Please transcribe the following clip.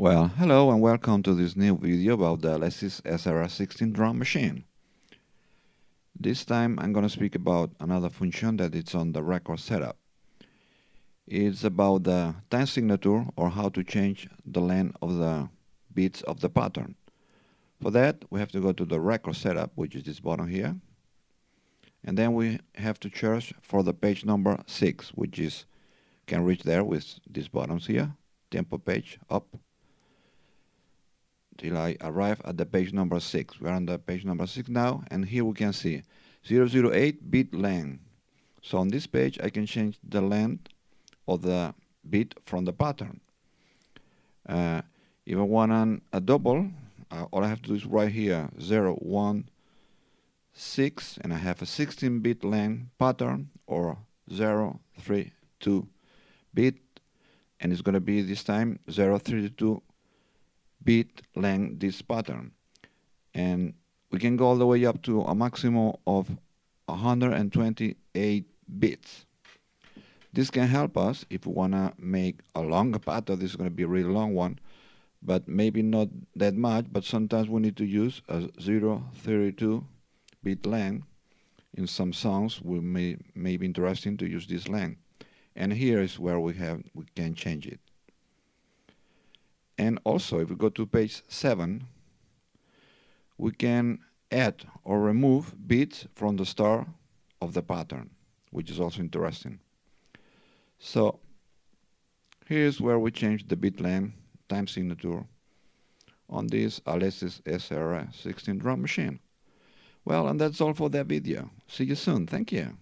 Well, hello and welcome to this new video about the Alesis SR-16 drum machine. This time I'm going to speak about another function that is on the record setup. It's about the time signature, or how to change the length of the beats of the pattern. For that we have to go to the record setup, which is this button here, and then we have to search for the page number 6, which is can reach there with these buttons here, tempo page up, till I arrive at the page number 6. We're on the page number 6 now, and here we can see 008 beat length. So on this page I can change the length of the beat from the pattern. If I want a double, all I have to do is right here 016, and I have a 16-bit length pattern, or 032 bit, and it's going to be this time 032 bit length this pattern, and we can go all the way up to a maximum of 128 bits. This can help us if we want to make a longer pattern. This is going to be a really long one, but maybe not that much, but sometimes we need to use a 032 bit length. In some songs we may be interesting to use this length, and here is where we can change it. And also, if we go to page 7, we can add or remove beats from the start of the pattern, which is also interesting. So here's where we change the beat length time signature on this Alesis SR-16 drum machine. Well, and that's all for that video. See you soon. Thank you.